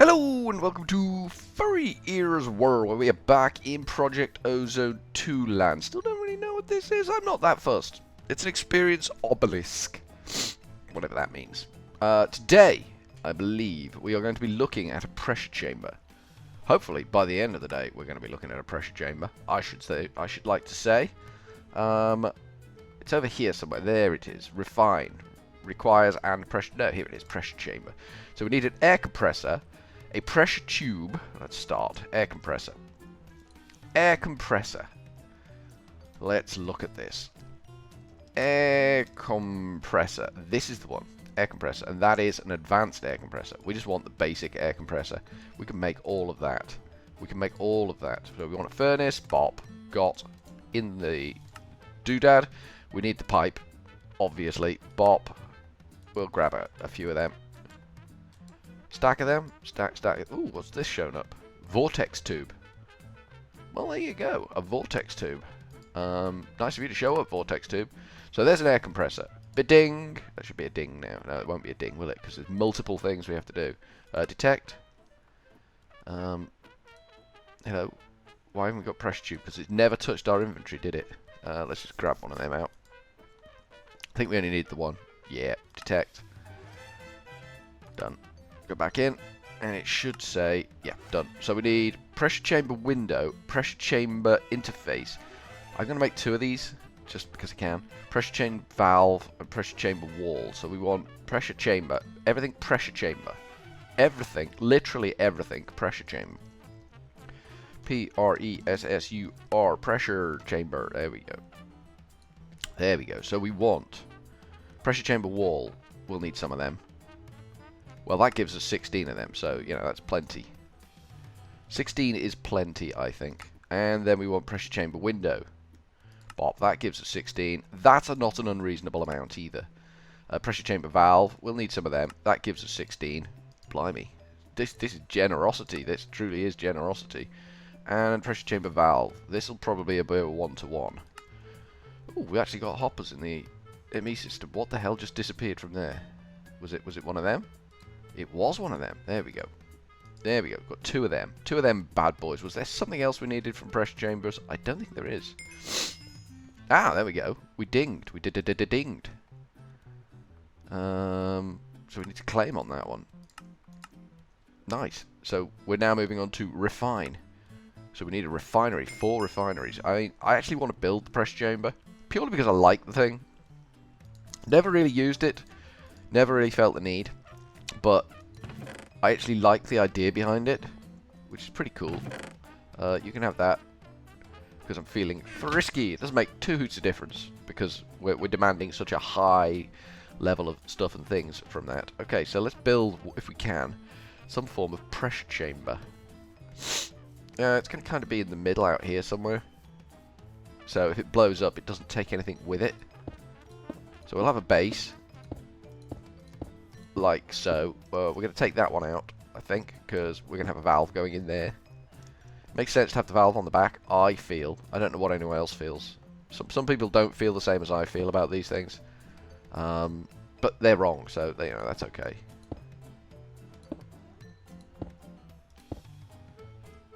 Hello and welcome to Furryearsworld, where we are back in Project Ozone 2 land. Still don't really know what this is. I'm not that fussed. It's an experience obelisk, whatever that means. Today, I believe, we are going to be looking at a pressure chamber. Hopefully, by the end of the day, we're going to be looking at a pressure chamber. I should like to say. It's over here somewhere. There it is. Refine. Requires and pressure. No, here it is. Pressure chamber. So we need an air compressor. A pressure tube. Let's start. Air compressor. Air compressor. Let's look at this. Air compressor. This is the one. Air compressor. And that is an advanced air compressor. We just want the basic air compressor. We can make all of that. We can make all of that. So we want a furnace. Bop. Got in the doodad. We need the pipe. Obviously. Bop. We'll grab a few of them. Stack of them. Stack. Ooh, what's this showing up? Vortex tube. Well, there you go. A vortex tube. Nice of you to show up, vortex tube. So there's an air compressor. Ding. That should be a ding now. No, it won't be a ding, will it? Because there's multiple things we have to do. Detect. Hello. Why haven't we got pressure tube? Because it's never touched our inventory, did it? Let's just grab one of them out. I think we only need the one. Yeah. Detect. Done. Go back in, and it should say, yeah, done. So we need pressure chamber window, pressure chamber interface. I'm going to make two of these, just because I can. Pressure chamber valve and pressure chamber wall. So we want pressure chamber, everything pressure chamber. Everything, literally everything, pressure chamber. P-R-E-S-S-U-R, pressure chamber. There we go. There we go. So we want pressure chamber wall. We'll need some of them. Well, that gives us 16 of them, so, you know, that's plenty. 16 is plenty, I think. And then we want pressure chamber window. Bop, that gives us 16. That's not an unreasonable amount either. Pressure chamber valve, we'll need some of them. That gives us 16. Blimey. This is generosity. This truly is generosity. And pressure chamber valve. This will probably be a bit of one-to-one. Ooh, we actually got hoppers in the ME system. What the hell just disappeared from there? Was it one of them? It was one of them. There we go. There we go. Got two of them. Two of them bad boys. Was there something else we needed from pressure chambers? I don't think there is. Ah, there we go. We dinged. We dinged. So we need to claim on that one. Nice. So we're now moving on to refine. So we need a refinery. 4 refineries. I actually want to build the pressure chamber purely because I like the thing. Never really used it. Never really felt the need. But I actually like the idea behind it, which is pretty cool. You can have that because I'm feeling frisky. It doesn't make two hoots of difference because we're demanding such a high level of stuff and things from that. Okay, so let's build, if we can, some form of pressure chamber. It's going to kind of be in the middle out here somewhere. So if it blows up, it doesn't take anything with it. So we'll have a base. Like so. We're going to take that one out, I think, because we're going to have a valve going in there. Makes sense to have the valve on the back, I feel. I don't know what anyone else feels. Some people don't feel the same as I feel about these things. But they're wrong, so you know, that's okay.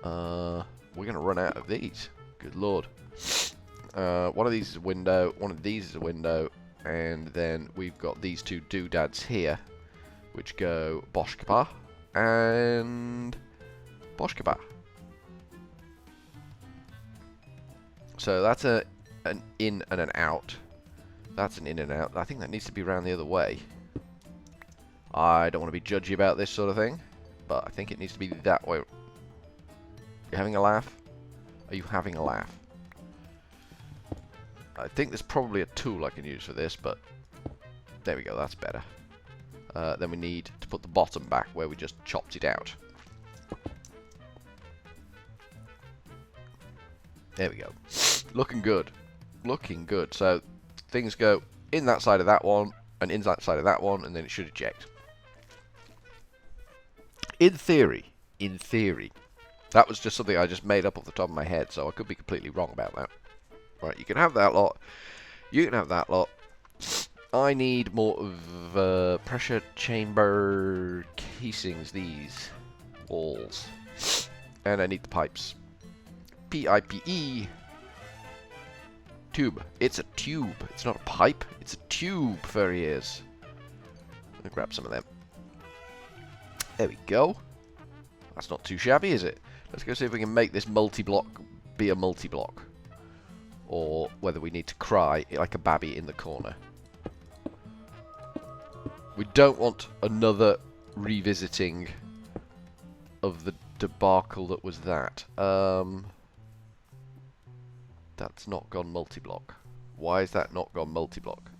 We're going to run out of these. Good lord. One of these is a window, one of these is a window, and then we've got these two doodads here, which go Boshkaba and Boshkaba. So that's an in and an out. That's an in and out. I think that needs to be around the other way. I don't want to be judgy about this sort of thing, but I think it needs to be that way. You having a laugh? Are you having a laugh? I think there's probably a tool I can use for this, but there we go, that's better. Then we need to put the bottom back where we just chopped it out. There we go. Looking good. Looking good. So things go in that side of that one and in that side of that one, and then it should eject. In theory. That was just something I just made up off the top of my head, so I could be completely wrong about that. Right, you can have that lot. You can have that lot. I need more of pressure chamber casings. These walls. And I need the pipes. P-I-P-E. Tube. It's a tube. It's not a pipe. It's a tube, Furryears. I'm gonna grab some of them. There we go. That's not too shabby, is it? Let's go see if we can make this multi-block be a multi-block. Or whether we need to cry like a babby in the corner. We don't want another revisiting of the debacle that was that. That's not gone multi-block. Why is that not gone multi-block?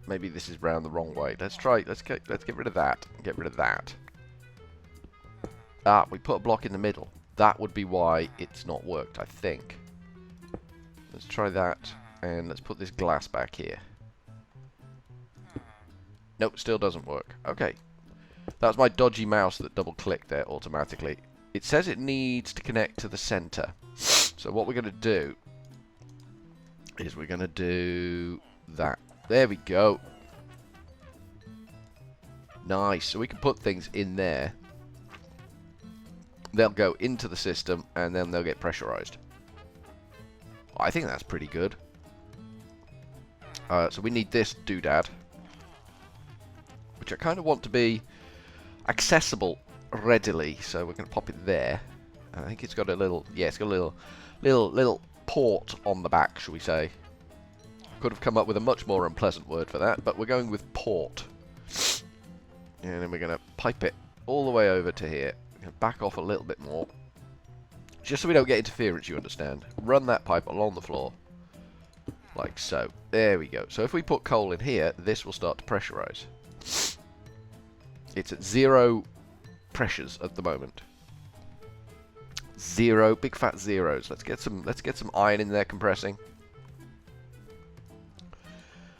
Maybe this is round the wrong way. Let's get rid of that. Get rid of that. Ah, we put a block in the middle. That would be why it's not worked, I think. Let's try that, and let's put this glass back here. Nope, still doesn't work. Okay. That was my dodgy mouse that double-clicked there automatically. It says it needs to connect to the center. So what we're going to do is we're going to do that. There we go. Nice. So we can put things in there. They'll go into the system, and then they'll get pressurized. I think that's pretty good. So we need this doodad, which I kind of want to be accessible readily. So we're going to pop it there. And I think it's got a little, yeah, it's got a little port on the back, shall we say. Could have come up with a much more unpleasant word for that, but we're going with port. And then we're going to pipe it all the way over to here. We're going to back off a little bit more. Just so we don't get interference, you understand. Run that pipe along the floor. Like so. There we go. So if we put coal in here, this will start to pressurize. It's at 0 pressures at the moment. 0, big fat zeros. Let's get some iron in there compressing.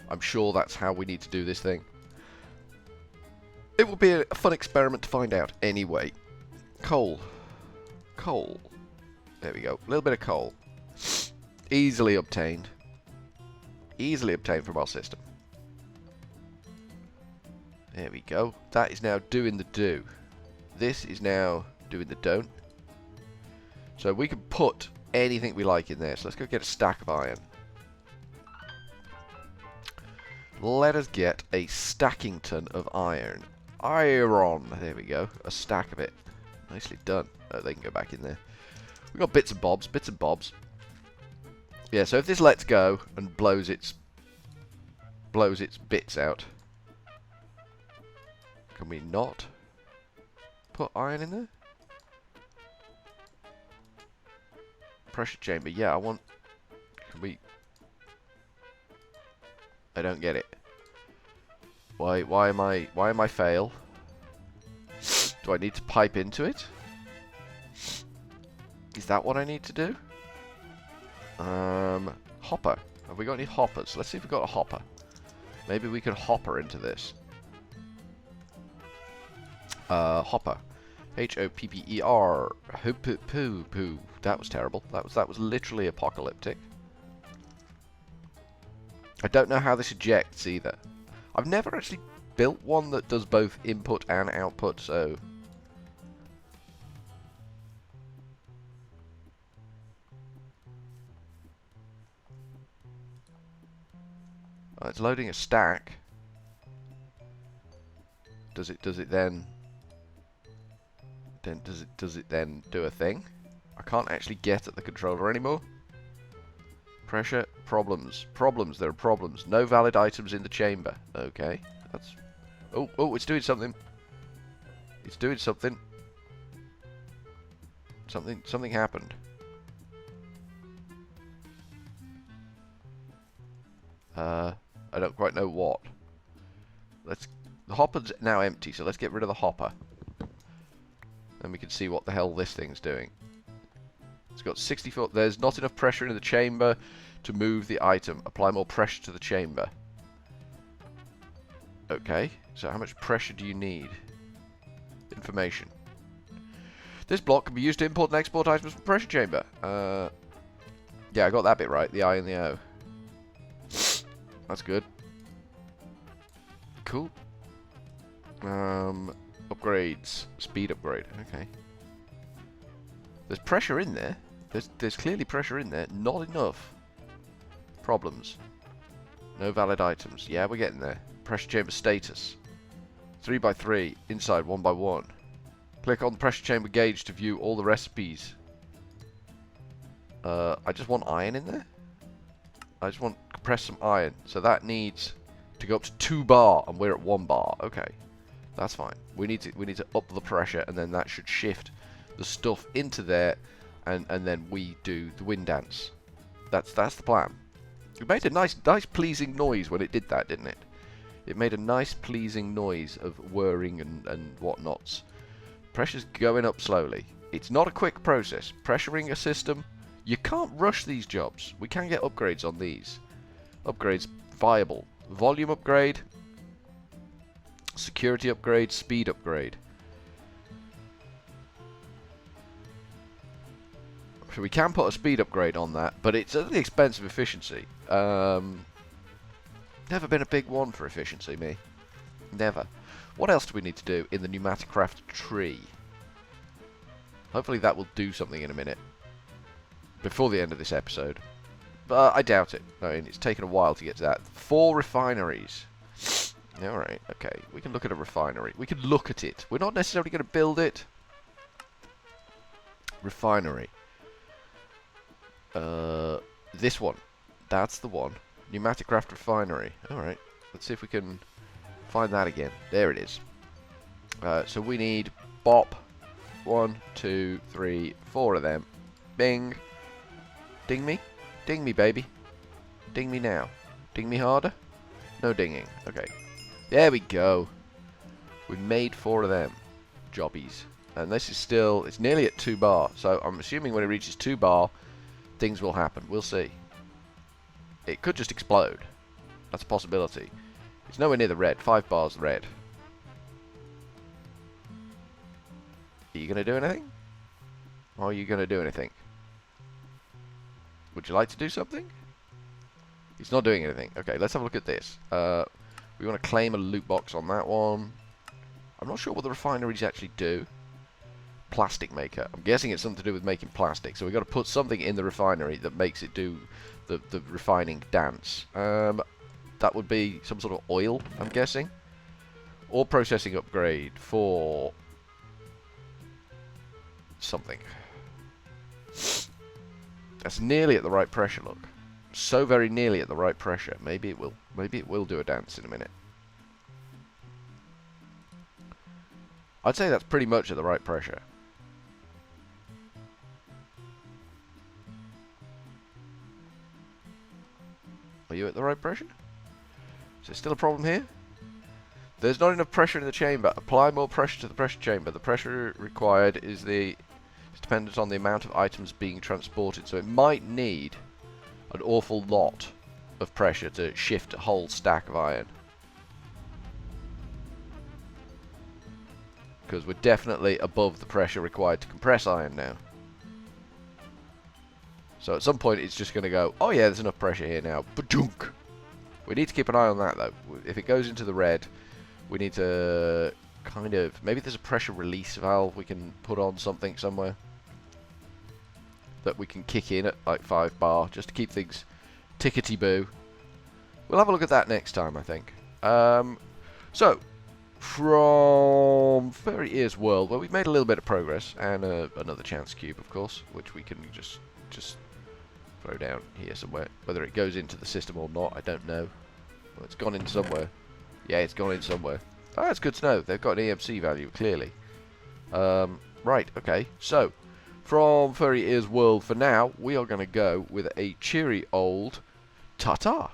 I'm sure that's how we need to do this thing. It will be a fun experiment to find out anyway. Coal. Coal. There we go. A little bit of coal. Easily obtained. Easily obtained from our system. There we go. That is now doing the do. This is now doing the don't. So we can put anything we like in there. So let's go get a stack of iron. Let us get a stackington of iron. Iron. There we go. A stack of it. Nicely done. Oh, they can go back in there. We've got bits and bobs. Bits and bobs. Yeah, so if this lets go and blows its bits out, can we not put iron in there? Pressure chamber. Yeah, I want... Can we... I don't get it. Why am I fail? Do I need to pipe into it? Is that what I need to do? Hopper. Have we got any hoppers? Let's see if we've got a hopper. Maybe we could hopper into this. Hopper. H-O-P-P-E-R. Hoo-poo-poo-poo. That was terrible. That was literally apocalyptic. I don't know how this ejects either. I've never actually built one that does both input and output, so... Oh, it's loading a stack. Does it then does it then do a thing? I can't actually get at the controller anymore. Pressure, problems. Problems, there are problems. No valid items in the chamber. Okay. That's... Oh, it's doing something. It's doing something. Something happened. I don't quite know what. The hopper's now empty, so let's get rid of the hopper. Then we can see what the hell this thing's doing. It's got 64. There's not enough pressure in the chamber to move the item. Apply more pressure to the chamber. Okay, so how much pressure do you need? Information. This block can be used to import and export items from the pressure chamber. Yeah, I got that bit right. The I and the O. That's good. Cool. Upgrades. Speed upgrade. Okay. There's pressure in there. There's clearly pressure in there. Not enough. Problems. No valid items. Yeah, we're getting there. Pressure chamber status. 3x3. Inside 1x1. Click on the pressure chamber gauge to view all the recipes. I just want iron in there. I just want to compress some iron. So that needs to go up to 2 bar, and we're at 1 bar. Okay, that's fine. We need to up the pressure, and then that should shift the stuff into there, and then we do the wind dance. That's the plan. It made a nice pleasing noise when it did that, didn't it? It made a nice pleasing noise of whirring and whatnots. Pressure's going up slowly. It's not a quick process. Pressuring a system, you can't rush these jobs. We can get upgrades on these. Upgrades viable. Volume upgrade, security upgrade, speed upgrade. So we can put a speed upgrade on that, but it's at the expense of efficiency. Never been a big one for efficiency, me. Never. What else do we need to do in the pneumatic craft tree? Hopefully that will do something in a minute. Before the end of this episode. But I doubt it. I mean, it's taken a while to get to that. 4 refineries. Alright, okay. We can look at a refinery. We can look at it. We're not necessarily going to build it. Refinery. This one. That's the one. Pneumatic craft refinery. Alright. Let's see if we can find that again. There it is. So we need bop. 1, 2, 3, 4 of them. Bing. Ding me. Ding me, baby. Ding me now. Ding me harder? No dinging. Okay. There we go. We made 4 of them. Jobbies. And this is still... It's nearly at 2 bar. So I'm assuming when it reaches 2 bar, things will happen. We'll see. It could just explode. That's a possibility. It's nowhere near the red. 5 bars red. Are you going to do anything? Or are you going to do anything? Would you like to do something? He's not doing anything. Okay, let's have a look at this. We want to claim a loot box on that one. I'm not sure what the refineries actually do. Plastic maker. I'm guessing it's something to do with making plastic. So we've got to put something in the refinery that makes it do the refining dance. That would be some sort of oil, I'm guessing. Or processing upgrade for something. That's nearly at the right pressure, look. So very nearly at the right pressure. Maybe it will do a dance in a minute. I'd say that's pretty much at the right pressure. Are you at the right pressure? Is there still a problem here? There's not enough pressure in the chamber. Apply more pressure to the pressure chamber. The pressure required is dependent on the amount of items being transported, so it might need an awful lot of pressure to shift a whole stack of iron. Because we're definitely above the pressure required to compress iron now. So at some point it's just going to go, oh yeah, there's enough pressure here now. Ba-dunk! We need to keep an eye on that though. If it goes into the red, we need to kind of... Maybe there's a pressure release valve we can put on something somewhere that we can kick in at like 5 bar just to keep things tickety-boo. We'll have a look at that next time, I think. So, from Furryearsworld, well, we've made a little bit of progress, and another chance cube, of course, which we can just throw down here somewhere. Whether it goes into the system or not, I don't know. Well, it's gone in somewhere. Yeah, it's gone in somewhere. Oh, that's good to know. They've got an EMC value, clearly. Right, okay. So, from Furryearsworld for now, we are going to go with a cheery old ta-ta.